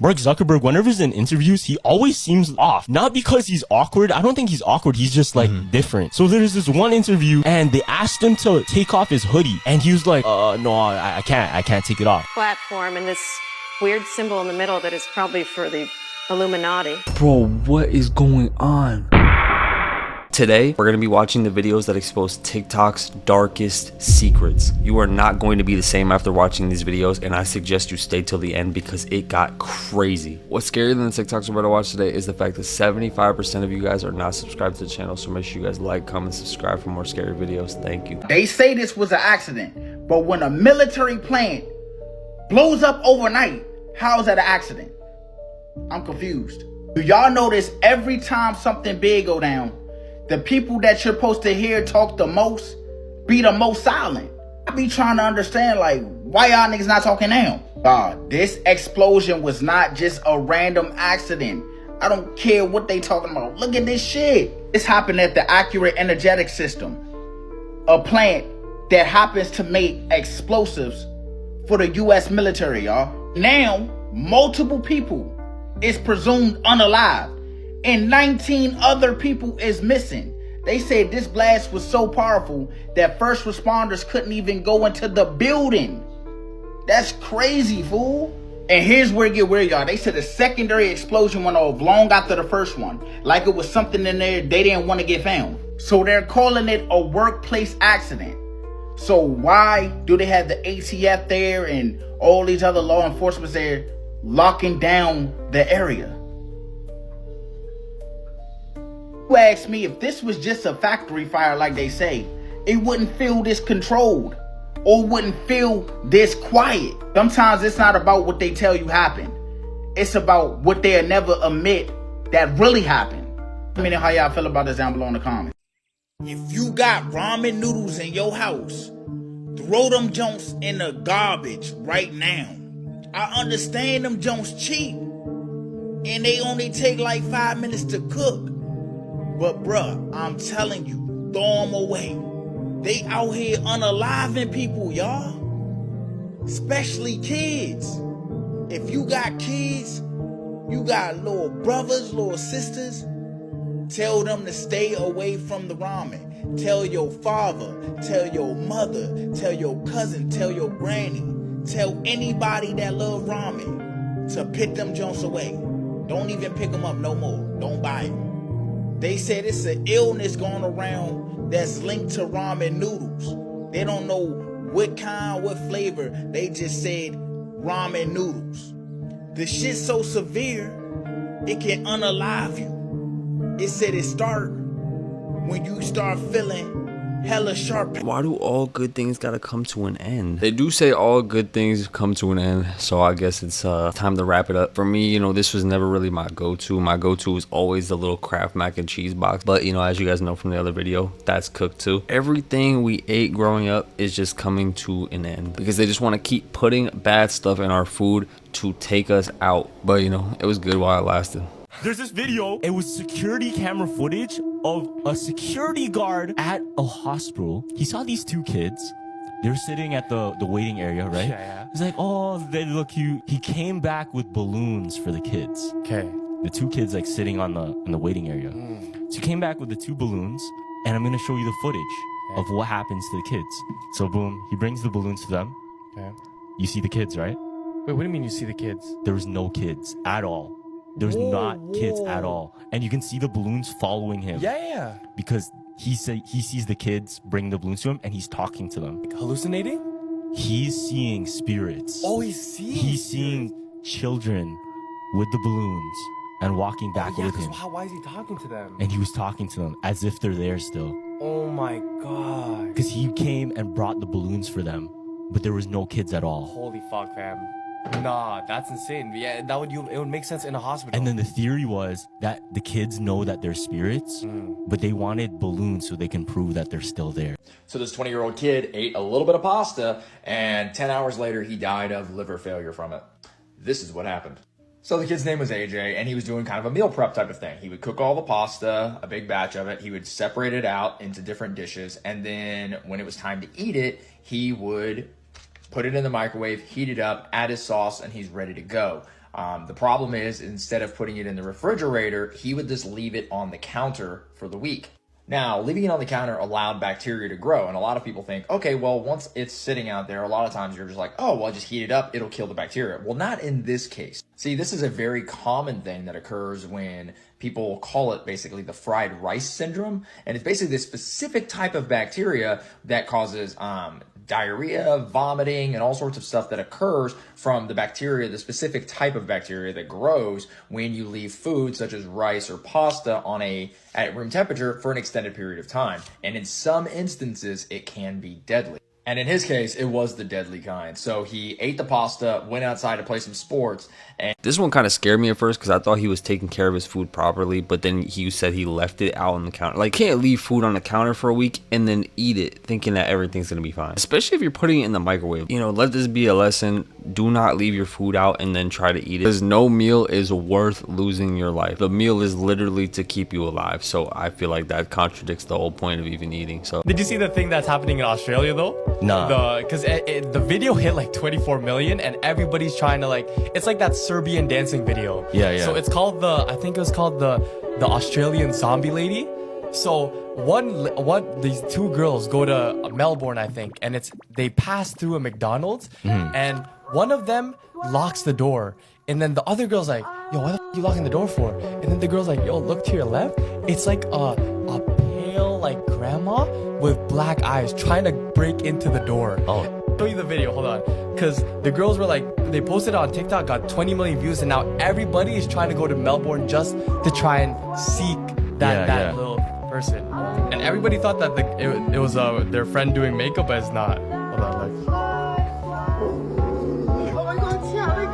Mark Zuckerberg, whenever he's in interviews, he always seems off. Not because he's awkward. I don't think he's awkward. He's just like different. So there's this one interview and they asked him to take off his hoodie. And he was like, no, I can't take it off. Platform and this weird symbol in the middle that is probably for the Illuminati. Bro, what is going on? Today, we're going to be watching the videos that expose TikTok's darkest secrets. You are not going to be the same after watching these videos, and I suggest you stay till the end because it got crazy. What's scarier than the TikToks we're about to watch today is the fact that 75% of you guys are not subscribed to the channel, so make sure you guys like, comment, subscribe for more scary videos. Thank you. They say this was an accident, but when a military plant blows up overnight, how is that an accident? I'm confused. Do y'all notice every time something big go down, the people that you're supposed to hear talk the most be the most silent? I be trying to understand, like, why y'all niggas not talking now? This explosion was not just a random accident. I don't care what they talking about. Look at this shit. This happened at the Accurate Energetic System, a plant that happens to make explosives for the U.S. military, y'all. Now, multiple people is presumed unalive, and 19 other people is missing. They said this blast was so powerful that first responders couldn't even go into the building. That's crazy, fool. And here's where it get weird, y'all. They said a secondary explosion went off long after the first one, like it was something in there they didn't want to get found. So they're calling it a workplace accident. So why do they have the ATF there and all these other law enforcement there locking down the area? You ask me, if this was just a factory fire like they say, it wouldn't feel this controlled or wouldn't feel this quiet. Sometimes it's not about what they tell you happened. It's about what they'll never admit that really happened. Let me know how y'all feel about this down below in the comments. If you got ramen noodles in your house, throw them junks in the garbage right now. I understand them junks cheap and they only take like 5 minutes to cook. But bruh, I'm telling you, throw them away. They out here unaliving people, y'all. Especially kids. If you got kids, you got little brothers, little sisters, tell them to stay away from the ramen. Tell your father, tell your mother, tell your cousin, tell your granny, tell anybody that love ramen to pick them junks away. Don't even pick them up no more. Don't buy them. They said it's an illness going around that's linked to ramen noodles. They don't know what kind, what flavor. They just said ramen noodles. The shit's so severe, it can unalive you. It said it start when you start feeling hella sharp. Why do all good things gotta come to an end? They do say all good things come to an end, so I guess it's time to wrap it up. For me, you know, this was never really my go-to. My go-to is always the little Kraft mac and cheese box, but you know, as you guys know from the other video, that's cooked too. Everything we ate growing up is just coming to an end because they just want to keep putting bad stuff in our food to take us out. But you know, it was good while it lasted. There's this video. It was security camera footage of a security guard at a hospital. He saw these two kids. They're sitting at the waiting area, right? Yeah. He's like, oh, they look cute. He came back with balloons for the kids. Okay. The two kids like sitting on the waiting area. So he came back with the two balloons, and I'm gonna show you the footage of what happens to the kids. So boom, he brings the balloons to them. Okay. You see the kids, right? Wait, what do you mean you see the kids? There was no kids at all. There's not kids at all. And you can see the balloons following him. Yeah. Because he sees the kids bring the balloons to him and he's talking to them. Like hallucinating? He's seeing spirits. Oh, he's seeing children with the balloons and walking back with him. Why is he talking to them? And he was talking to them as if they're there still. Oh my god. Because he came and brought the balloons for them, but there was no kids at all. Holy fuck, fam. Nah, that's insane. Yeah, it would make sense in a hospital. And then the theory was that the kids know that they're spirits, but they wanted balloons so they can prove that they're still there. So this 20-year-old kid ate a little bit of pasta, and 10 hours later, he died of liver failure from it. This is what happened. So the kid's name was AJ, and he was doing kind of a meal prep type of thing. He would cook all the pasta, a big batch of it. He would separate it out into different dishes, and then when it was time to eat it, he would put it in the microwave, heat it up, add his sauce, and he's ready to go. The problem is, instead of putting it in the refrigerator, he would just leave it on the counter for the week. Now, leaving it on the counter allowed bacteria to grow, and a lot of people think, okay, well, once it's sitting out there, a lot of times you're just like, oh, well, just heat it up, it'll kill the bacteria. Well, not in this case. See, this is a very common thing that occurs when people call it basically the fried rice syndrome, and it's basically this specific type of bacteria that causes diarrhea, vomiting, and all sorts of stuff that occurs from the bacteria, the specific type of bacteria that grows when you leave food such as rice or pasta at room temperature for an extended period of time. And in some instances, it can be deadly. And in his case, it was the deadly kind. So he ate the pasta, went outside to play some sports, and this one kind of scared me at first because I thought he was taking care of his food properly, but then he said he left it out on the counter. Like, you can't leave food on the counter for a week and then eat it thinking that everything's gonna be fine, especially if you're putting it in the microwave. You know, let this be a lesson. Do not leave your food out and then try to eat it, because no meal is worth losing your life. The meal is literally to keep you alive. So I feel like that contradicts the whole point of even eating. So Did you see the thing that's happening in Australia though? Nah. Because the video hit like 24 million and everybody's trying to like, it's like that Serbian dancing video. Yeah. So it's called I think it was called the Australian Zombie Lady. So these two girls go to Melbourne, I think, and they pass through a McDonald's, and one of them locks the door, and then the other girl's like, yo, what the f you locking the door for? And then the girl's like, yo, look to your left. It's like a pale like grandma with black eyes trying to break into the door. Oh. I'll show you the video, hold on. Because the girls were like, they posted it on TikTok, got 20 million views, and now everybody is trying to go to Melbourne just to try and seek that little person. And everybody thought that it was their friend doing makeup, but it's not. Hold on, look. Oh my god, see how they go.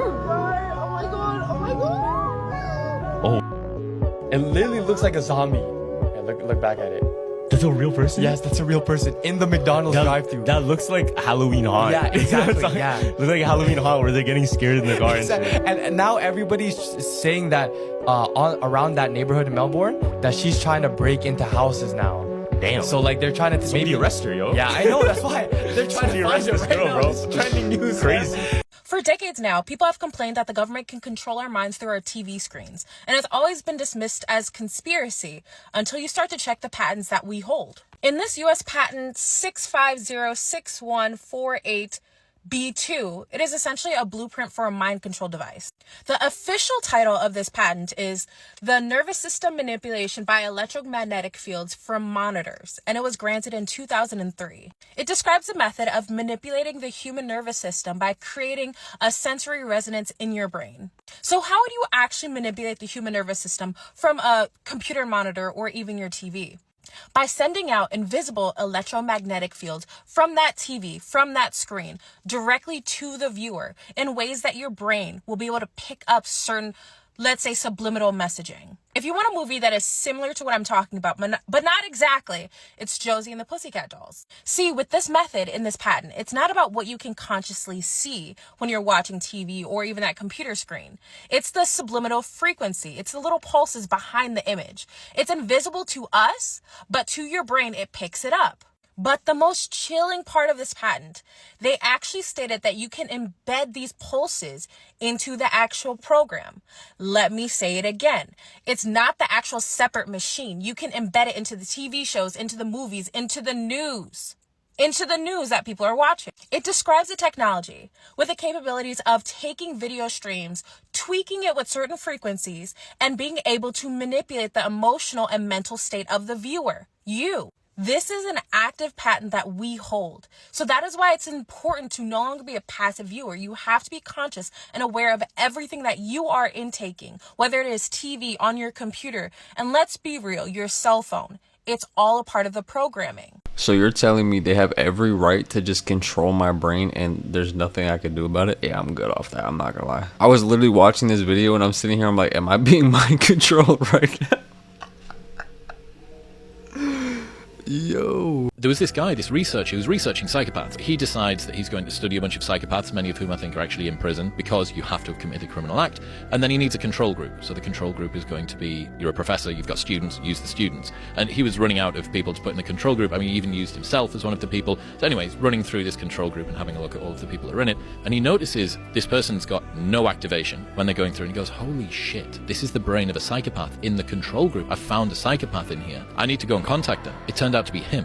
Right. Oh my god, oh my god. Oh. It literally looks like a zombie. Yeah, look back at it. That's a real person? Yes, that's a real person in the McDonald's drive-thru. That looks like Halloween Haunt. Yeah, exactly, yeah. Looks like Halloween Haunt where they're getting scared in the car. And now everybody's saying that around that neighborhood in Melbourne, that she's trying to break into houses now. Damn. So like they're trying to maybe arrest her, yo. Yeah, I know, that's why. They're trying to arrest find this her right girl, now. bro. It's trending news. Crazy. For decades now, people have complained that the government can control our minds through our TV screens, and it's always been dismissed as conspiracy until you start to check the patents that we hold. In this U.S. patent 6506148 B2, it is essentially a blueprint for a mind control device. The official title of this patent is the nervous system manipulation by electromagnetic fields from monitors, and it was granted in 2003. It describes the method of manipulating the human nervous system by creating a sensory resonance in your brain. So how would you actually manipulate the human nervous system from a computer monitor or even your TV? By sending out invisible electromagnetic fields from that TV, from that screen, directly to the viewer in ways that your brain will be able to pick up certain, let's say, subliminal messaging. If you want a movie that is similar to what I'm talking about, but not exactly, it's Josie and the Pussycat Dolls. See, with this method in this patent, it's not about what you can consciously see when you're watching TV or even that computer screen. It's the subliminal frequency. It's the little pulses behind the image. It's invisible to us, but to your brain, it picks it up. But the most chilling part of this patent, they actually stated that you can embed these pulses into the actual program. Let me say it again. It's not the actual separate machine. You can embed it into the TV shows, into the movies, into the news that people are watching. It describes the technology with the capabilities of taking video streams, tweaking it with certain frequencies, and being able to manipulate the emotional and mental state of the viewer, you. This is an active patent that we hold. So that is why it's important to no longer be a passive viewer. You have to be conscious and aware of everything that you are intaking, whether it is TV, on your computer, and let's be real, your cell phone. It's all a part of the programming. So you're telling me they have every right to just control my brain and there's nothing I can do about it? Yeah, I'm good off that. I'm not gonna lie. I was literally watching this video and I'm sitting here, I'm like, am I being mind controlled right now? Yo. there was this guy, this researcher, who was researching psychopaths. He decides that he's going to study a bunch of psychopaths, many of whom I think are actually in prison because you have to have committed a criminal act. And then he needs a control group. So the control group is going to be, you're a professor, you've got students, use the students. And he was running out of people to put in the control group. I mean, he even used himself as one of the people. So anyways, running through this control group and having a look at all of the people that are in it. And he notices this person's got no activation when they're going through, and he goes, holy shit, this is the brain of a psychopath in the control group. I found a psychopath in here. I need to go and contact them. It turned out to be him.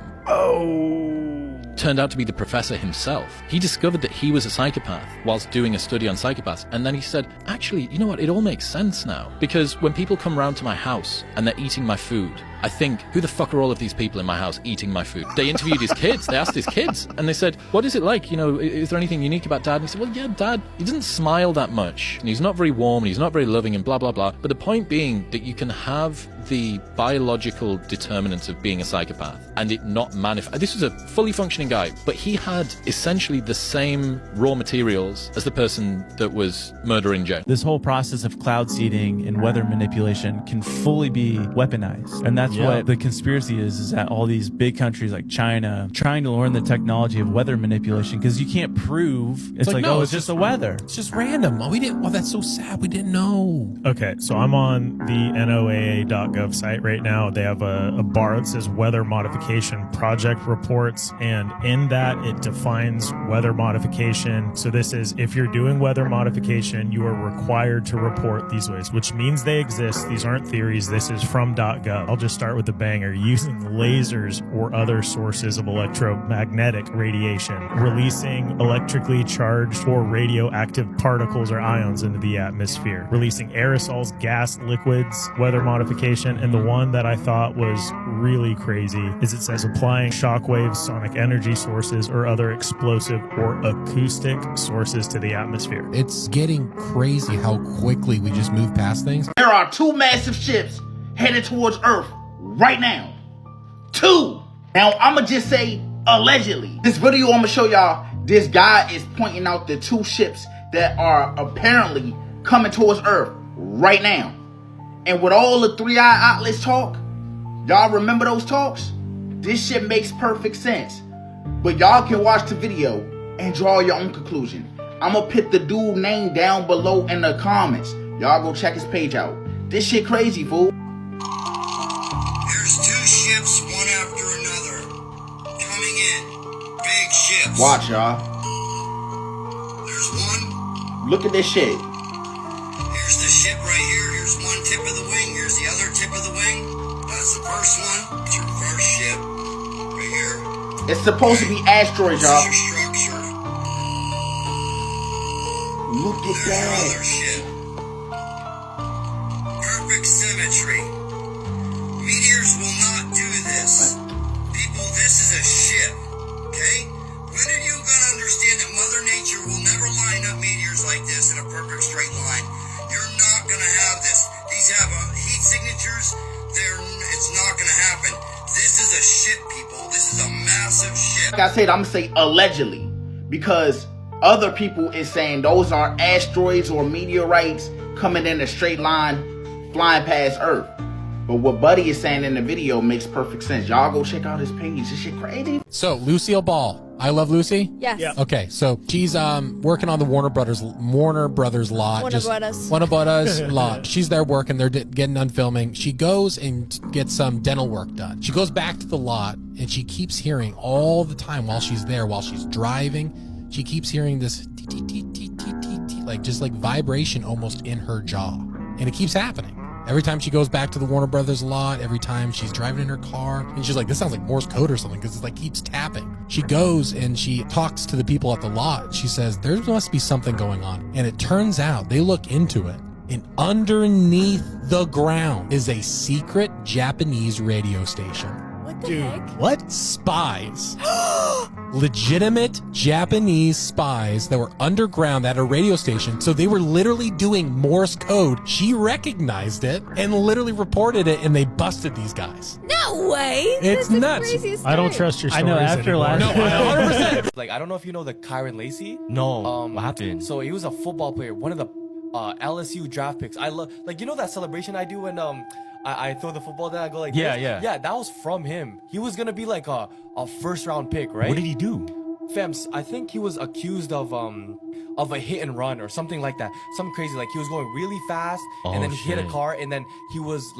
Turned out to be the professor himself. He discovered that he was a psychopath whilst doing a study on psychopaths, and then he said, actually, you know what, it all makes sense now. Because when people come round to my house and they're eating my food, I think, who the fuck are all of these people in my house eating my food? They interviewed his kids, they asked his kids, and they said, what is it like, you know, is there anything unique about Dad? And he said, well, yeah, Dad, he doesn't smile that much, and he's not very warm, and he's not very loving, and blah, blah, blah. But the point being that you can have the biological determinants of being a psychopath and it not manifest. This was a fully functioning guy, but he had essentially the same raw materials as the person that was murdering Joe. This whole process of cloud seeding and weather manipulation can fully be weaponized. And that's what the conspiracy is that all these big countries like China trying to learn the technology of weather manipulation, because you can't prove it's like no, it's just the weather. It's just random. Oh, we didn't. Oh, that's so sad. We didn't know. Okay, so I'm on the NOAA.gov site right now. They have a bar that says weather modification project reports, and in that it defines weather modification. So this is, if you're doing weather modification, you are required to report these ways, which means they exist. These aren't theories. This is from .gov. I'll just start with the banger. Using lasers or other sources of electromagnetic radiation, releasing electrically charged or radioactive particles or ions into the atmosphere, releasing aerosols, gas, liquids, weather modification. And the one that I thought was really crazy is it says applying shockwaves, sonic energy sources, or other explosive or acoustic sources to the atmosphere. It's getting crazy how quickly we just move past things. There are 2 massive ships headed towards Earth right now. 2. Now, I'ma just say allegedly. This video I'ma show y'all, this guy is pointing out the 2 ships that are apparently coming towards Earth right now. And with all the 3-eye Atlas talk, y'all remember those talks? This shit makes perfect sense. But y'all can watch the video and draw your own conclusion. I'ma put the dude name down below in the comments. Y'all go check his page out. This shit crazy, fool. There's 2 ships, one after another, coming in. Big ships. Watch, y'all. There's one. Look at this shit. Here's the ship right here. Here's one tip of the wing. Here's the other tip of the wing. That's the first one. It's your first ship. Right here. It's supposed to be asteroids, y'all. This is your structure. Look at There's that. your other ship. Perfect symmetry. Meteors will not do this. People, this is a ship. Okay? When are you going to understand that Mother Nature will never line up meteors like this in a perfect straight line? You're not going to have this. These have heat signatures. It's not going to happen. This is a ship, people. This is a massive ship. Like I said, I'm going to say allegedly, because other people is saying those are asteroids or meteorites coming in a straight line, flying past Earth. But what Buddy is saying in the video makes perfect sense. Y'all go check out his page. This shit crazy. So Lucille Ball, I Love Lucy. Yes. Yeah. Okay, so she's working on the Warner Brothers lot. Warner Brothers lot. She's there working. They're getting done filming. She goes and gets some dental work done. She goes back to the lot and she keeps hearing all the time while she's there, while she's driving. She keeps hearing this like just like vibration almost in her jaw, and it keeps happening. Every time she goes back to the Warner Brothers lot, every time she's driving in her car, and she's like, this sounds like Morse code or something, because it like keeps tapping. She goes and she talks to the people at the lot. She says, there must be something going on. And it turns out they look into it, and underneath the ground is a secret Japanese radio station. What the heck? What? Spies. Legitimate Japanese spies that were underground at a radio station. So they were literally doing Morse code. She recognized it and literally reported it, and they busted these guys. No way. It's That's nuts. The craziest I don't story. trust your I stories know after anymore. last. No, 100%. Like, I don't know if you know the Kyron Lacey. No, what happened? So he was a football player, one of the LSU draft picks. I love, like, you know that celebration I do when I throw the football down, I go like Yeah, this? yeah. Yeah, that was from him. He was gonna be like a first round pick, right? What did he do? Fams, I think he was accused of a hit and run or something like that. Something crazy. Like he was going really fast and then he hit a shit. car and then he was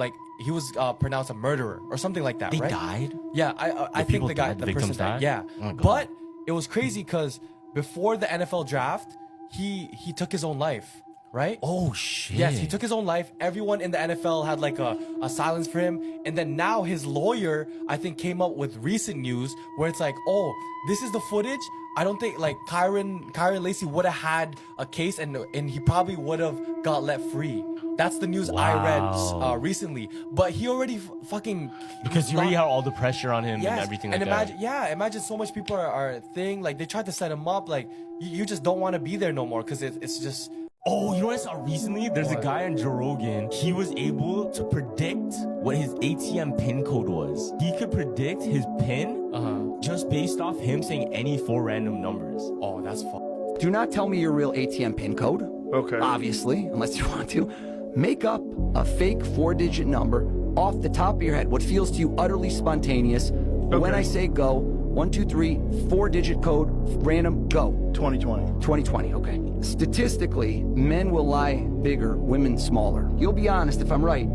pronounced a murderer or something like that, They right? died? Yeah, I think people the guy, died? The the person victims died. died? Yeah. Oh my God. But it was crazy because before the NFL draft, he took his own life. Right? Oh shit. Yes, he took his own life. Everyone in the NFL had like a silence for him. And then now his lawyer, I think, came up with recent news where it's like, oh, this is the footage. I don't think like Kyron Lacey would have had a case and he probably would have got let free. That's the news I read recently. But he already fucking Because he already had all the pressure on him and everything like imagine, that. Yeah, imagine so much people are thing. Like they tried to set him up. Like you just don't want to be there no more because it's just. Oh, you know what I saw recently? There's a guy on Joe Rogan. He was able to predict what his ATM pin code was. He could predict his pin just based off him saying any 4 random numbers. Oh, that's fun. Do not tell me your real ATM pin code. Okay. Obviously, unless you want to. Make up a fake 4-digit number off the top of your head, what feels to you utterly spontaneous. Okay. When I say go, 1, 2, 3, 4-digit code, random, go. 2020. 2020, okay. Statistically, men will lie bigger, women smaller. You'll be honest if I'm right.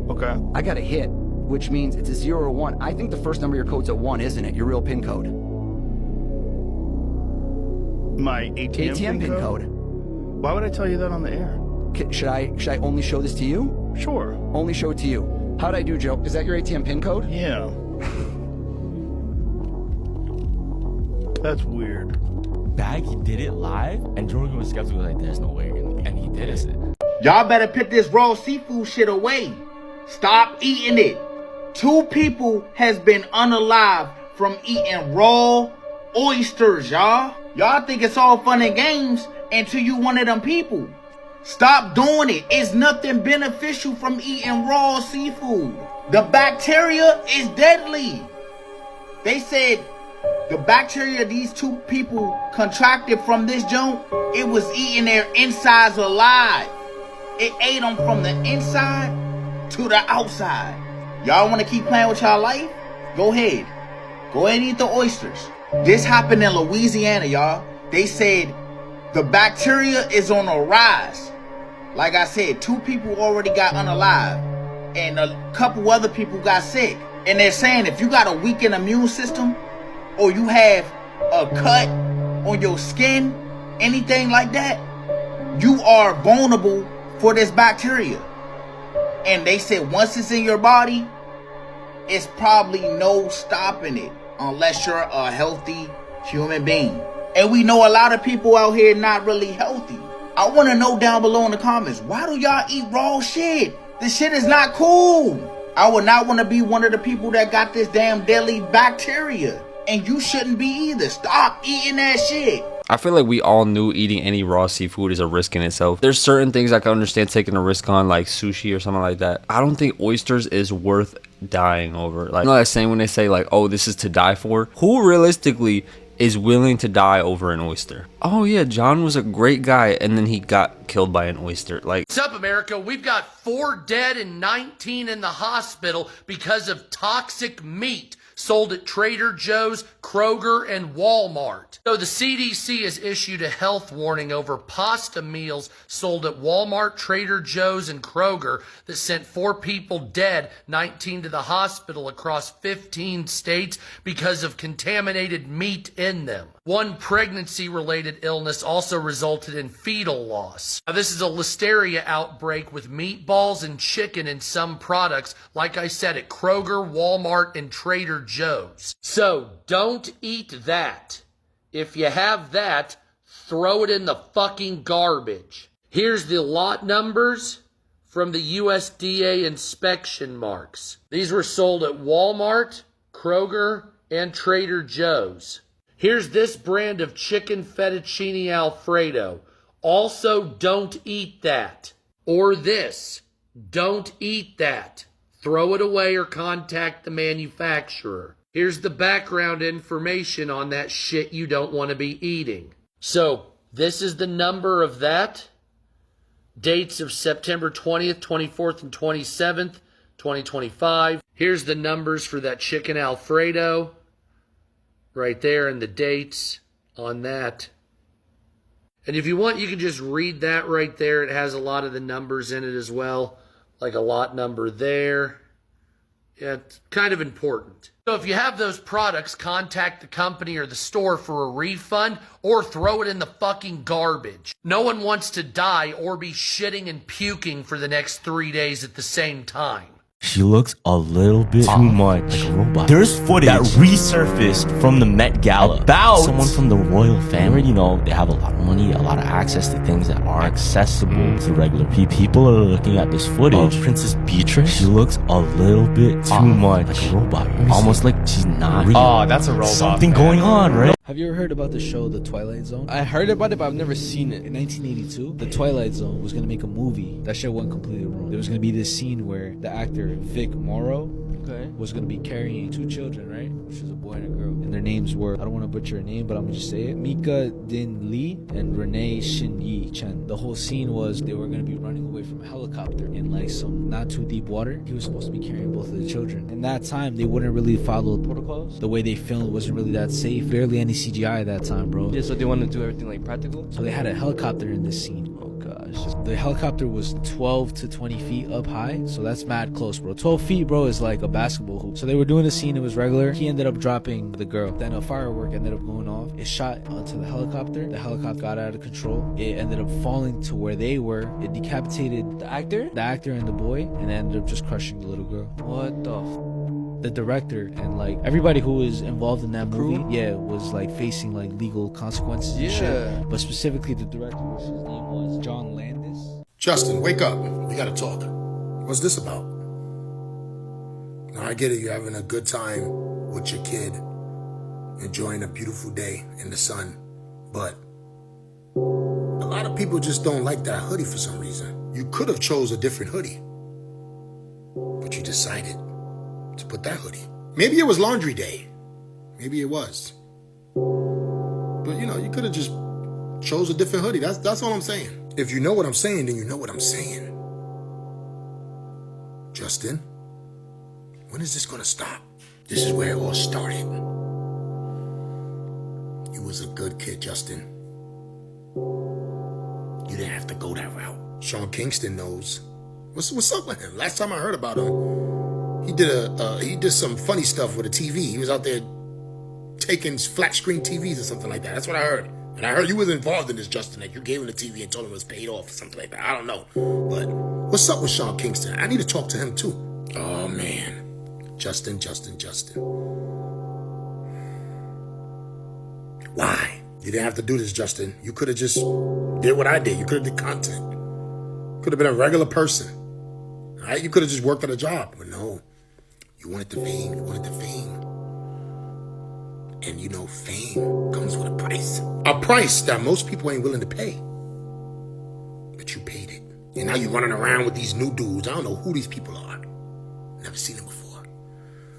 Okay. I got a hit, which means it's a 0 or 1. I think the first number of your code's a 1, isn't it? Your real PIN code. My ATM PIN code. Why would I tell you that on the air? Should I only show this to you? Sure. Only show it to you. How'd I do, Joe? Is that your ATM PIN code? Yeah. That's weird. Bag, he did it live, and Joe Rogan was skeptical, like, there's no way you're gonna be. And he did it. Y'all better put this raw seafood shit away. Stop eating it. 2 people has been unalive from eating raw oysters, y'all. Y'all think it's all fun and games until you one of them people. Stop doing it. It's nothing beneficial from eating raw seafood. The bacteria is deadly. They said the bacteria these 2 people contracted from this joint, it was eating their insides alive. It ate them from the inside to the outside. Y'all want to keep playing with y'all life? Go ahead. Go ahead and eat the oysters. This happened in Louisiana, y'all. They said the bacteria is on a rise. Like I said, 2 people already got unalive. And a couple other people got sick. And they're saying if you got a weakened immune system, or you have a cut on your skin, anything like that, you are vulnerable for this bacteria. And they said once it's in your body, it's probably no stopping it unless you're a healthy human being. And we know a lot of people out here not really healthy. I want to know down below in the comments, why do y'all eat raw shit? This shit is not cool. I would not want to be one of the people that got this damn deadly bacteria. And you shouldn't be either. Stop eating that shit. I feel like we all knew eating any raw seafood is a risk in itself. There's certain things I can understand taking a risk on, like sushi or something like that. I don't think oysters is worth dying over. Like, you know that saying when they say like, oh, this is to die for? Who realistically is willing to die over an oyster? Oh yeah, John was a great guy and then he got killed by an oyster. Like, what's up, America? We've got 4 dead and 19 in the hospital because of toxic meat sold at Trader Joe's, Kroger, and Walmart. So the CDC has issued a health warning over pasta meals sold at Walmart, Trader Joe's, and Kroger that sent 4 people dead, 19 to the hospital across 15 states because of contaminated meat in them. 1 pregnancy-related illness also resulted in fetal loss. Now, this is a listeria outbreak with meatballs and chicken in some products, like I said, at Kroger, Walmart, and Trader Joe's. So, don't eat that. If you have that, throw it in the fucking garbage. Here's the lot numbers from the USDA inspection marks. These were sold at Walmart, Kroger, and Trader Joe's. Here's this brand of chicken fettuccine Alfredo. Also, don't eat that. Or this. Don't eat that. Throw it away or contact the manufacturer. Here's the background information on that shit you don't want to be eating. So, this is the number of that. Dates of September 20th, 24th, and 27th, 2025. Here's the numbers for that chicken Alfredo. Right there, and the dates on that. And if you want, you can just read that right there. It has a lot of the numbers in it as well. Like a lot number there. Yeah, it's kind of important. So if you have those products, contact the company or the store for a refund or throw it in the fucking garbage. No one wants to die or be shitting and puking for the next 3 days at the same time. She looks a little bit too much like a robot. There's footage that resurfaced from the Met Gala about someone from the royal family. You know, they have a lot of money, a lot of access to things that aren't accessible to regular people. People are looking at this footage of Princess Beatrice. She looks a little bit too much like a robot. Almost like she's not real. Oh, that's a robot. Something going on, right? Have you ever heard about the show The Twilight Zone? I heard about it, but I've never seen it. In 1982, The Twilight Zone was going to make a movie. That shit went completely wrong. There was going to be this scene where the actor Vic Morrow was going to be carrying 2 children, right? Which is a boy and a girl. And their names were, I don't want to butcher her name, but I'm going to just say it, Mika Din Lee and Renee Shin Yi Chen. The whole scene was they were going to be running away from a helicopter in like some not too deep water. He was supposed to be carrying both of the children. In that time, they wouldn't really follow protocols. The way they filmed wasn't really that safe. Barely any CGI at that time, bro. Yeah, so they wanted to do everything like practical? So they had a helicopter in this scene. Oh gosh. The helicopter was 12 to 20 feet up high, so that's mad close, bro. 12 feet, bro, is like a basketball hoop. So they were doing the scene, it was regular. He ended up dropping the girl. Then a firework ended up going off. It shot onto the helicopter. The helicopter got out of control. It ended up falling to where they were. It decapitated the actor and the boy, and ended up just crushing the little girl. What the director and like everybody who was involved in that movie, was like facing like legal consequences and shit. But specifically the director, which his name was John Landis. Justin, wake up. We gotta talk. What's this about? Now I get it, you're having a good time with your kid, enjoying a beautiful day in the sun, but a lot of people just don't like that hoodie for some reason. You could have chose a different hoodie, but you decided to put that hoodie. Maybe it was laundry day. Maybe it was. But you know, you could have just chose a different hoodie. That's all I'm saying. If you know what I'm saying, then you know what I'm saying. Justin, when is this gonna stop? This is where it all started. You was a good kid, Justin. You didn't have to go that route. Sean Kingston knows. What's up with him? Last time I heard about him, he did some funny stuff with a TV. He was out there taking flat screen TVs or something like that. That's what I heard. And I heard you was involved in this, Justin, that you gave him the TV and told him it was paid off or something like that. I don't know. But what's up with Sean Kingston? I need to talk to him too. Oh man. Justin. Why? You didn't have to do this, Justin. You could have just did what I did. You could have did content. Could have been a regular person. All right? You could have just worked at a job. But no. You wanted the fame. And you know, fame comes with a price. A price that most people ain't willing to pay. But you paid it. And now you're running around with these new dudes. I don't know who these people are. Never seen them before.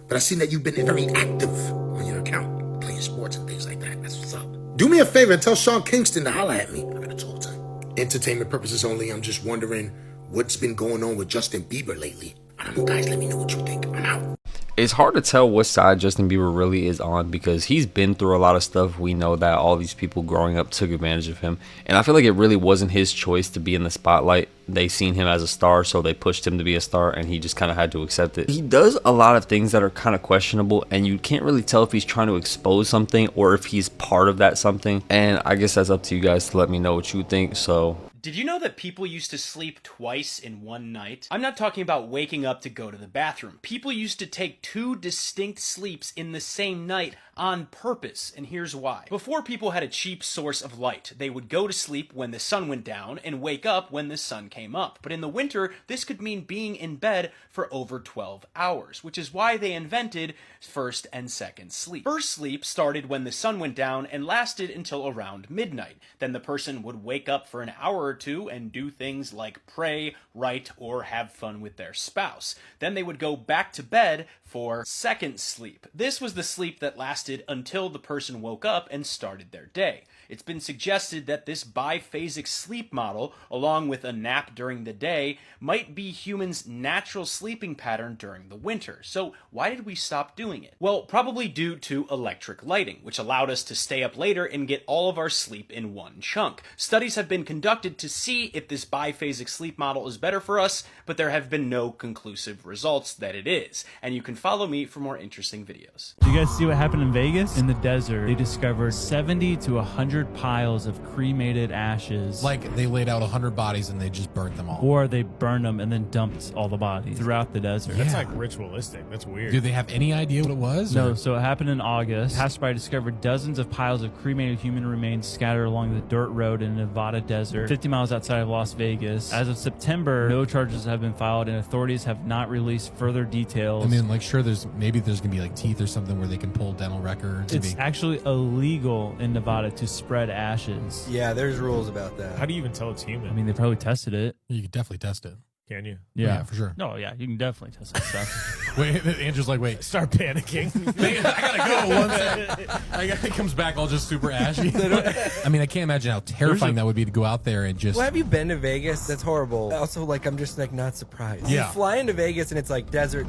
But I've seen that you've been very active on your account, playing sports and things like that. That's what's up. Do me a favor and tell Sean Kingston to holler at me. I gotta talk to him. Entertainment purposes only. I'm just wondering what's been going on with Justin Bieber lately. I don't know, guys. Let me know what you think. I'm out. It's hard to tell what side Justin Bieber really is on because he's been through a lot of stuff. We know that all these people growing up took advantage of him. And I feel like it really wasn't his choice to be in the spotlight. They seen him as a star, so they pushed him to be a star, and he just kind of had to accept it. He does a lot of things that are kind of questionable, and you can't really tell if he's trying to expose something or if he's part of that something. And I guess that's up to you guys to let me know what you think. So did you know that people used to sleep twice in one night? I'm not talking about waking up to go to the bathroom. People used to take 2 distinct sleeps in the same night on purpose, and here's why. Before people had a cheap source of light, they would go to sleep when the sun went down and wake up when the sun came up. But in the winter, this could mean being in bed for over 12 hours, which is why they invented first and second sleep. First sleep started when the sun went down and lasted until around midnight. Then the person would wake up for an hour or two and do things like pray, write, or have fun with their spouse. Then they would go back to bed for second sleep. This was the sleep that lasted until the person woke up and started their day. It's been suggested that this biphasic sleep model, along with a nap during the day, might be humans' natural sleeping pattern during the winter. So why did we stop doing it? Well, probably due to electric lighting, which allowed us to stay up later and get all of our sleep in one chunk. Studies have been conducted to see if this biphasic sleep model is better for us, but there have been no conclusive results that it is. And you can follow me for more interesting videos. Do you guys see what happened in Vegas? In the desert, they discovered 70 to 100 piles of cremated ashes. Like they laid out 100 bodies and they just burnt them all. Or they burned them and then dumped all the bodies throughout the desert. That's like ritualistic. That's weird. Do they have any idea what it was? No, or? so it happened in August. Passerby discovered dozens of piles of cremated human remains scattered along the dirt road in the Nevada desert, 50 miles outside of Las Vegas. As of September, no charges have been filed and authorities have not released further details. I mean, like, sure, maybe there's gonna be like teeth or something where they can pull dental records. It's actually illegal in Nevada to spread ashes. Yeah, there's rules about that. How do you even tell it's human? I mean, they probably tested it. You could definitely test it. Can you? Yeah, for sure. No, yeah, you can definitely test that stuff. Wait, Andrew's like, wait. Start panicking. I gotta go. One second. He comes back all just super ashy. I mean, I can't imagine how terrifying that would be to go out there and just. Well, have you been to Vegas? That's horrible. Also, like, I'm just like not surprised. Yeah. You fly into Vegas and it's like desert,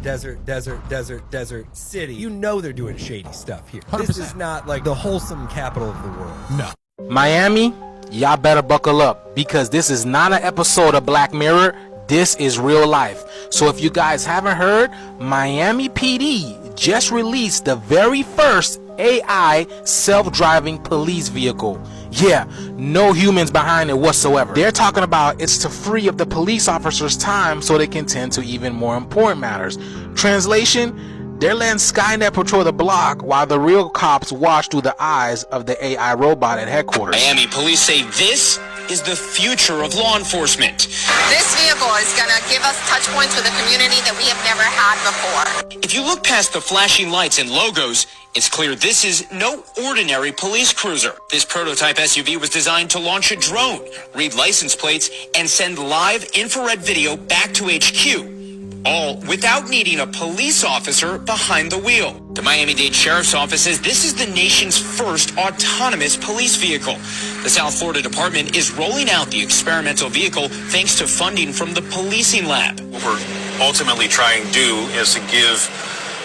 city. You know they're doing shady stuff here. 100%. This is not like the wholesome capital of the world. No. Miami, y'all better buckle up because this is not an episode of Black Mirror. This is real life. So if you guys haven't heard, Miami PD just released the very first AI self-driving police vehicle. Yeah, no humans behind it whatsoever. They're talking about it's to free up the police officers' time so they can tend to even more important matters. Translation, they're letting Skynet patrol the block while the real cops watch through the eyes of the AI robot at headquarters. Miami police say this is the future of law enforcement. This vehicle is going to give us touch points with the community that we have never had before. If you look past the flashing lights and logos, it's clear this is no ordinary police cruiser. This prototype SUV was designed to launch a drone, read license plates, and send live infrared video back to HQ. All without needing a police officer behind the wheel. The Miami-Dade Sheriff's Office says this is the nation's first autonomous police vehicle. The South Florida Department is rolling out the experimental vehicle thanks to funding from the policing lab. What we're ultimately trying to do is to give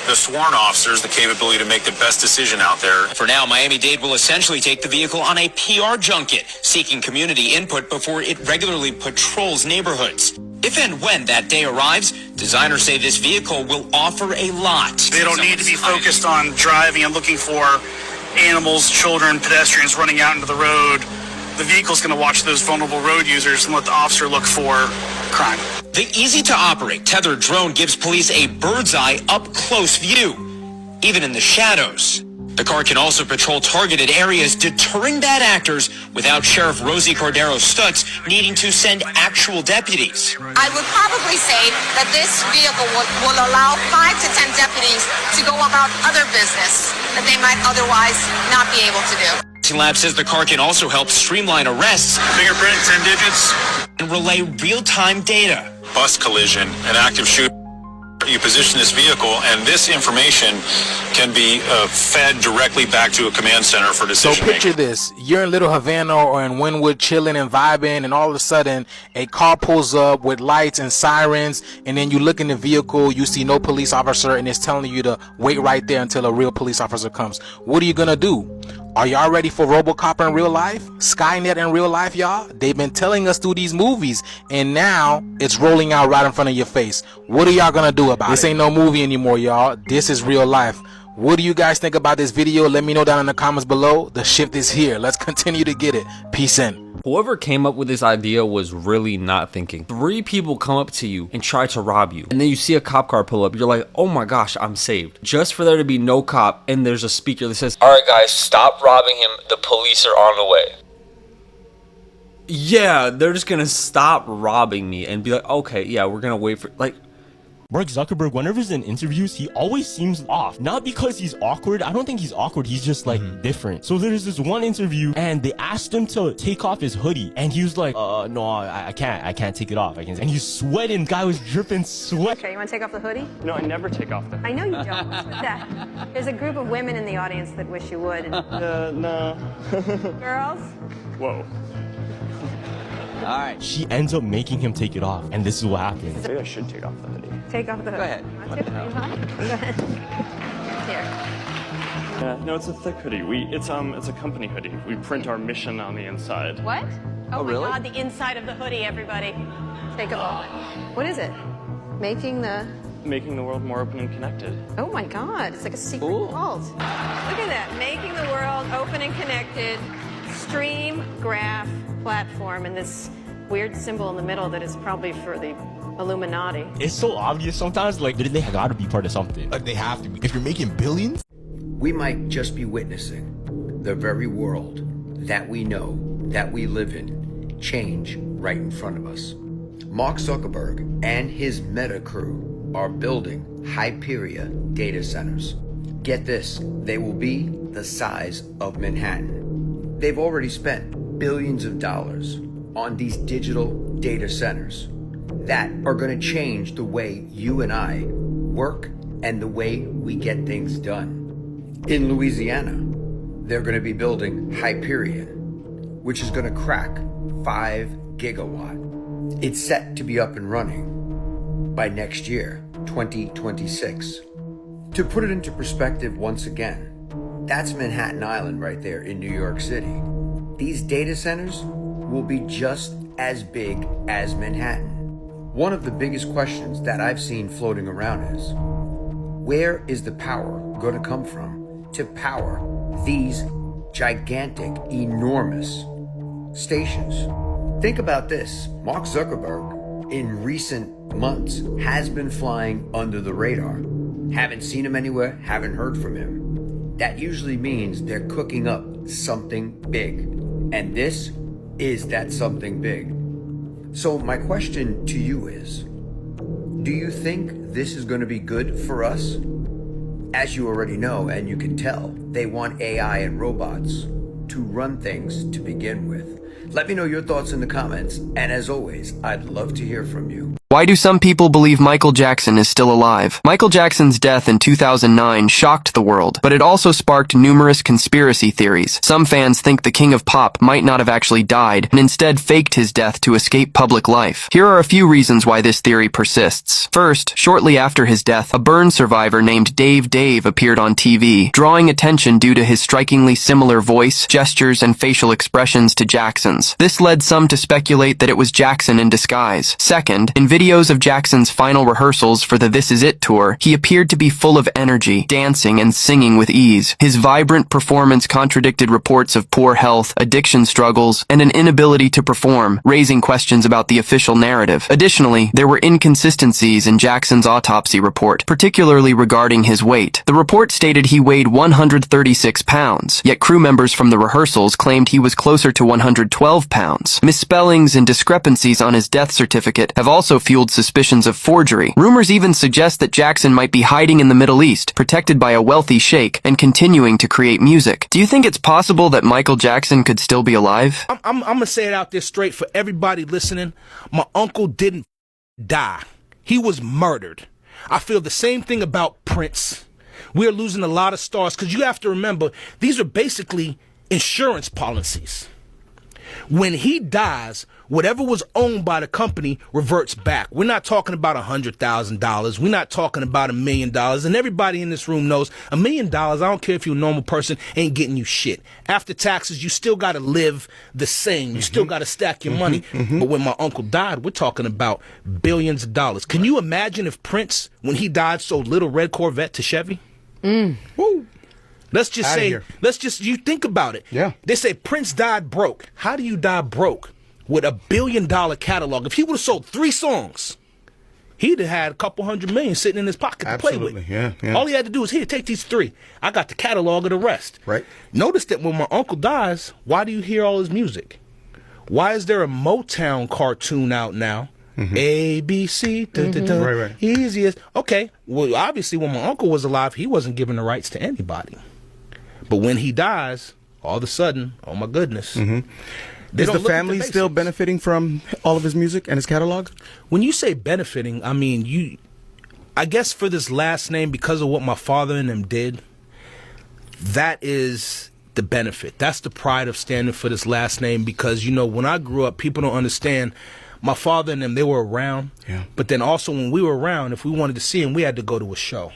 the sworn officers the capability to make the best decision out there. For now, Miami-Dade will essentially take the vehicle on a PR junket, seeking community input before it regularly patrols neighborhoods. If and when that day arrives, designers say this vehicle will offer a lot. They don't need to be focused on driving and looking for animals, children, pedestrians running out into the road. The vehicle's going to watch those vulnerable road users and let the officer look for crime. The easy-to-operate tethered drone gives police a bird's-eye, up-close view, even in the shadows. The car can also patrol targeted areas, deterring bad actors without Sheriff Rosie Cordero-Stutz needing to send actual deputies. I would probably say that this vehicle will allow 5 to 10 deputies to go about other business that they might otherwise not be able to do. Lab says the car can also help streamline arrests, fingerprint, 10 digits, and relay real-time data. Bus collision, an active shooter. You position this vehicle, and this information can be fed directly back to a command center for decision So picture this. You're in Little Havana or in Wynwood chilling and vibing, and all of a sudden a car pulls up with lights and sirens, and then you look in the vehicle, you see no police officer, and it's telling you to wait right there until a real police officer comes. What are you gonna do? Are y'all ready for RoboCop in real life? Skynet in real life, y'all? They've been telling us through these movies, and now it's rolling out right in front of your face. What are y'all gonna do about it? This ain't no movie anymore, y'all. This is real life. What do you guys think about this video? Let me know down in the comments below. The shift is here. Let's continue to get it. Peace in. Whoever came up with this idea was really not thinking. 3 people come up to you and try to rob you, and then you see a cop car pull up. You're like, oh my gosh, I'm saved. Just for there to be no cop, and there's a speaker that says, all right guys, stop robbing him. The police are on the way. Yeah, they're just gonna stop robbing me and be like, okay, yeah, we're gonna wait for, like, Mark Zuckerberg, whenever he's in interviews, he always seems off. Not because he's awkward. I don't think he's awkward. He's just like different. So there's this one interview and they asked him to take off his hoodie. And he was like, no, I can't take it off. And he's sweating. Guy was dripping sweat. Okay, you want to take off the hoodie? No, I never take off the hoodie. I know you don't. What's with that? There's a group of women in the audience that wish you would. No. Girls? Whoa. All right. She ends up making him take it off. And this is what happens. Maybe I should take off the hoodie. Take off the hoodie. Go ahead. Want to? Are you hot? Go ahead. Here. No, it's a thick hoodie. It's a company hoodie. We print our mission on the inside. What? Oh my God, the inside of the hoodie, everybody. Take a look. What is it? Making the world more open and connected. Oh my God, it's like a secret vault. Look at that, making the world open and connected, stream, graph, platform, and this weird symbol in the middle that is probably for the Illuminati. It's so obvious sometimes, like, they gotta be part of something. Like, they have to be. If you're making billions? We might just be witnessing the very world that we know, that we live in, change right in front of us. Mark Zuckerberg and his Meta crew are building Hyperion data centers. Get this, they will be the size of Manhattan. They've already spent billions of dollars on these digital data centers that are going to change the way you and I work and the way we get things done. In Louisiana, they're going to be building Hyperion, which is going to crack 5 gigawatt. It's set to be up and running by next year, 2026. To put it into perspective once again, that's Manhattan Island right there in New York City. These data centers will be just as big as Manhattan. One of the biggest questions that I've seen floating around is, where is the power going to come from to power these gigantic, enormous stations? Think about this. Mark Zuckerberg, in recent months, has been flying under the radar. Haven't seen him anywhere, haven't heard from him. That usually means they're cooking up something big. And this is that something big. So my question to you is, do you think this is going to be good for us? As you already know, and you can tell, they want AI and robots to run things to begin with. Let me know your thoughts in the comments, and as always, I'd love to hear from you. Why do some people believe Michael Jackson is still alive? Michael Jackson's death in 2009 shocked the world, but it also sparked numerous conspiracy theories. Some fans think the king of pop might not have actually died, and instead faked his death to escape public life. Here are a few reasons why this theory persists. First, shortly after his death, a burn survivor named Dave appeared on TV, drawing attention due to his strikingly similar voice, gestures, and facial expressions to Jackson's. This led some to speculate that it was Jackson in disguise. Second, in videos of Jackson's final rehearsals for the This Is It tour, he appeared to be full of energy, dancing and singing with ease. His vibrant performance contradicted reports of poor health, addiction struggles, and an inability to perform, raising questions about the official narrative. Additionally, there were inconsistencies in Jackson's autopsy report, particularly regarding his weight. The report stated he weighed 136 pounds, yet crew members from the rehearsals claimed he was closer to 112 pounds. Misspellings and discrepancies on his death certificate have also fueled suspicions of forgery. Rumors even suggest that Jackson might be hiding in the Middle East, protected by a wealthy sheikh, and continuing to create music. Do you think it's possible that Michael Jackson could still be alive? I'm gonna say it out there straight for everybody listening. My uncle didn't die. He was murdered. I feel the same thing about Prince. We're losing a lot of stars because you have to remember, these are basically insurance policies. When he dies, whatever was owned by the company reverts back. We're not talking about $100,000. We're not talking about $1 million. And everybody in this room knows $1 million, I don't care if you're a normal person, ain't getting you shit. After taxes, you still got to live the same. You still got to stack your money. But when my uncle died, we're talking about billions of dollars. Can you imagine if Prince, when he died, sold little red Corvette to Chevy? Woo. Let's just say, you think about it. Yeah. They say Prince died broke. How do you die broke with $1 billion catalog? If he would have sold 3 songs, he'd have had a couple $100 million sitting in his pocket to play with. Yeah. All he had to do is, here, take these 3. I got the catalog of the rest. Right. Notice that when my uncle dies, why do you hear all his music? Why is there a Motown cartoon out now A, B, C, Right. easiest. Okay, well, obviously, when my uncle was alive, he wasn't giving the rights to anybody. But when he dies, all of a sudden, oh my goodness. They Is don't the look at family still basics. benefiting from all of his music and his catalog? When you say benefiting, I mean, I guess for this last name, because of what my father and them did, that is the benefit. That's the pride of standing for this last name, because, you know, when I grew up, people don't understand. My father and them, they were around. Yeah. But then also when we were around, if we wanted to see him, we had to go to a show.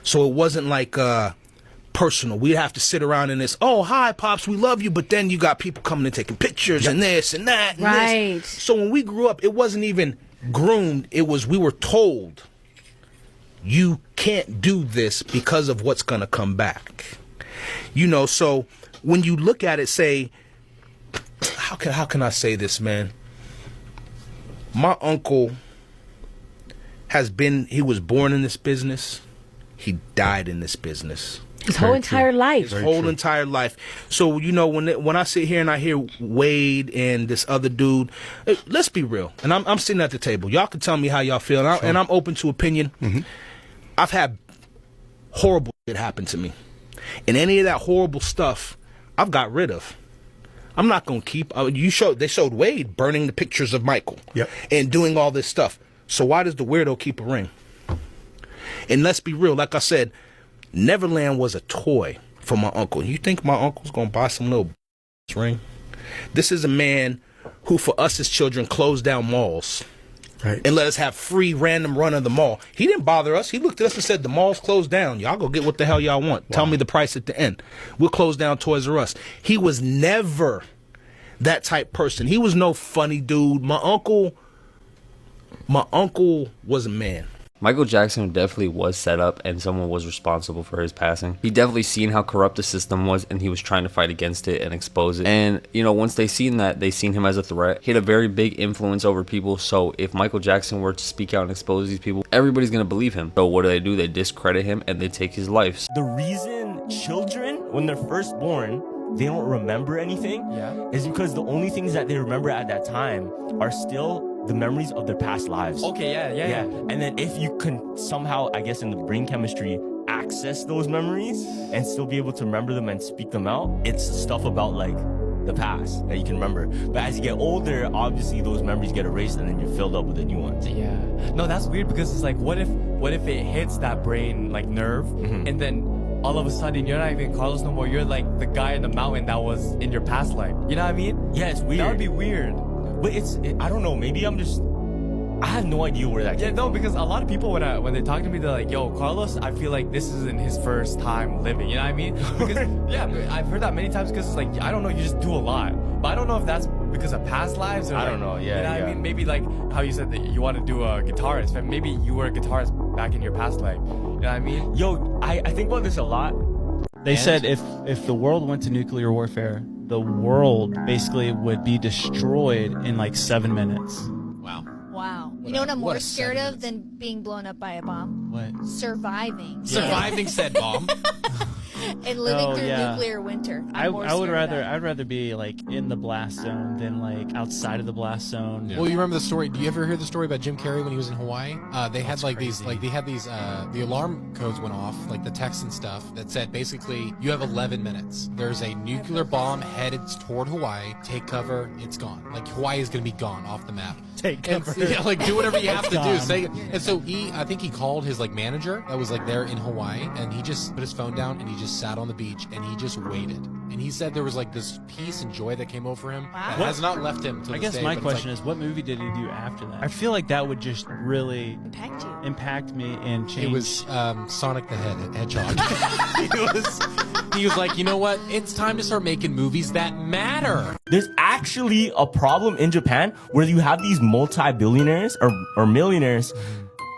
So it wasn't like personal. We'd have to sit around in this, oh, hi, Pops, we love you. But then you got people coming and taking pictures and this and that and Right. this. So when we grew up, it wasn't even groomed. It was, we were told, you can't do this because of what's going to come back. You know, so when you look at it, say, how can I say this, man? My uncle he was born in this business. He died in this business. His whole entire life. His whole entire life. So, you know, when I sit here and I hear Wade and this other dude, let's be real. And I'm sitting at the table. Y'all can tell me how y'all feel. And I'm open to opinion. I've had horrible shit happen to me. And any of that horrible stuff, I've got rid of. I'm not going to keep. They showed Wade burning the pictures of Michael. And doing all this stuff. So why does the weirdo keep a ring? And let's be real. Like I said, Neverland was a toy for my uncle. You think my uncle's going to buy some little ring? This is a man who, for us as children, closed down malls. Right. And let us have free random run of the mall. He didn't bother us. He looked at us and said, the mall's closed down. Y'all go get what the hell y'all want. Wow. Tell me the price at the end. We'll close down Toys R Us. He was never that type person. He was no funny dude. My uncle was a man. Michael Jackson definitely was set up and someone was responsible for his passing. He definitely seen how corrupt the system was and he was trying to fight against it and expose it. And, you know, once they seen that, they seen him as a threat. He had a very big influence over people. So if Michael Jackson were to speak out and expose these people, everybody's going to believe him. So what do? They discredit him and they take his life. The reason children, when they're first born, they don't remember anything is because the only things that they remember at that time are still the memories of their past lives. Okay, yeah. And then if you can somehow, I guess in the brain chemistry, access those memories and still be able to remember them and speak them out, it's stuff about like the past that you can remember. But as you get older, obviously those memories get erased and then you're filled up with the new ones. Yeah. No, that's weird because it's like, what if it hits that brain like nerve and then all of a sudden you're not even Carlos no more, you're like the guy in the mountain that was in your past life. You know what I mean? Yeah, it's weird. That would be weird. But I don't know, maybe I have no idea where that came from. Because a lot of people when they talk to me, they're like, yo, Carlos, I feel like this isn't his first time living, you know what I mean? Because, yeah, I've heard that many times because it's like, I don't know, you just do a lot. But I don't know if that's because of past lives or I like, don't know, yeah. You know what I mean? Maybe like how you said that you want to do a guitarist, but maybe you were a guitarist back in your past life. You know what I mean? Yo, I think about this a lot. They said if the world went to nuclear warfare, the world basically would be destroyed in like 7 minutes. Wow. You know what I'm more scared of than being blown up by a bomb? What? Surviving. Surviving said bomb. And living through nuclear winter. I'd rather be like in the blast zone than like outside of the blast zone. Well, you remember the story? Do you ever hear the story about Jim Carrey when he was in Hawaii? They had the alarm codes went off, like the texts and stuff that said basically you have 11 minutes. There's a nuclear bomb headed toward Hawaii. Take cover. It's gone. Like Hawaii is going to be gone off the map. Take cover. Like do whatever you have to do. Gone. And so I think he called his like manager that was like there in Hawaii, and he just put his phone down and he just sat on the beach and he just waited. And he said there was like this peace and joy that came over him that has not left him to I this guess day, my but question is, what movie did he do after that? I feel like that would just really impact me and change. It was Sonic the Hedgehog. he was like, you know what? It's time to start making movies that matter. There's actually a problem in Japan where you have these multi-billionaires or millionaires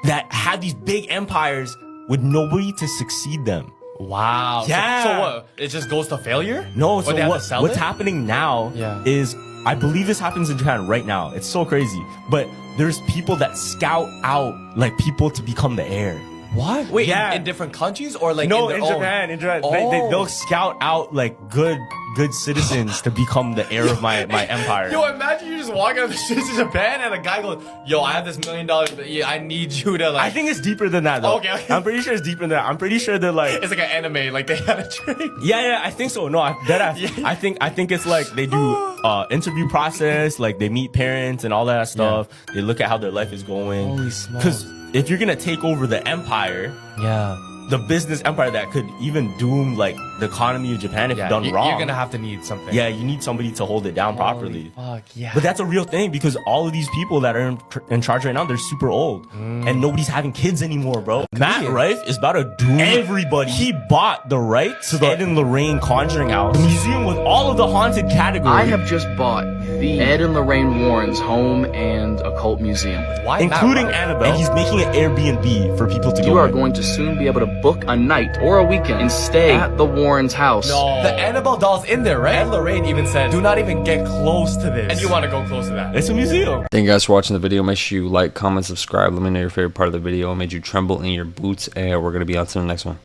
that have these big empires with nobody to succeed them. Wow. Yeah. So what? It just goes to failure? No, so they have to sell what's it? happening now is, I believe this happens in Japan right now. It's so crazy. But there's people that scout out like people to become the heir. What? Wait, in different countries or like no, in Japan. Oh. They'll scout out like good good citizens to become the heir of my empire. Yo, imagine you just walk out of the streets of Japan and a guy goes, yo, I have this $1 million, but yeah, I need you to like. I think it's deeper than that though. Okay. I'm pretty sure it's deeper than that. I'm pretty sure they're like. It's like an anime, like they had a trade. Yeah, I think so. No, I think it's like they do interview process, like they meet parents and all that stuff. Yeah. They look at how their life is going. Holy smokes. Because if you're gonna take over the empire, the business empire that could even doom like the economy of Japan if done wrong. You're gonna have to need something. Yeah, you need somebody to hold it down properly. Fuck, yeah. But that's a real thing because all of these people that are in charge right now, they're super old. And nobody's having kids anymore, bro. Matt Rife is about to doom everybody. He bought the rights to the Ed and Lorraine Conjuring House, the museum with all of the haunted categories. I have just bought the Ed and Lorraine Warren's Home and Occult Museum. Why including Annabelle. And he's making an Airbnb for people to go. You are going to soon be able to book a night or a weekend and stay at the Warren's house. No. The Annabelle doll's in there, right? And Lorraine even said, do not even get close to this. And you want to go close to that. It's a museum. Thank you guys for watching the video. Make sure you like, comment, subscribe. Let me know your favorite part of the video. It made you tremble in your boots. And we're going to be on to the next one.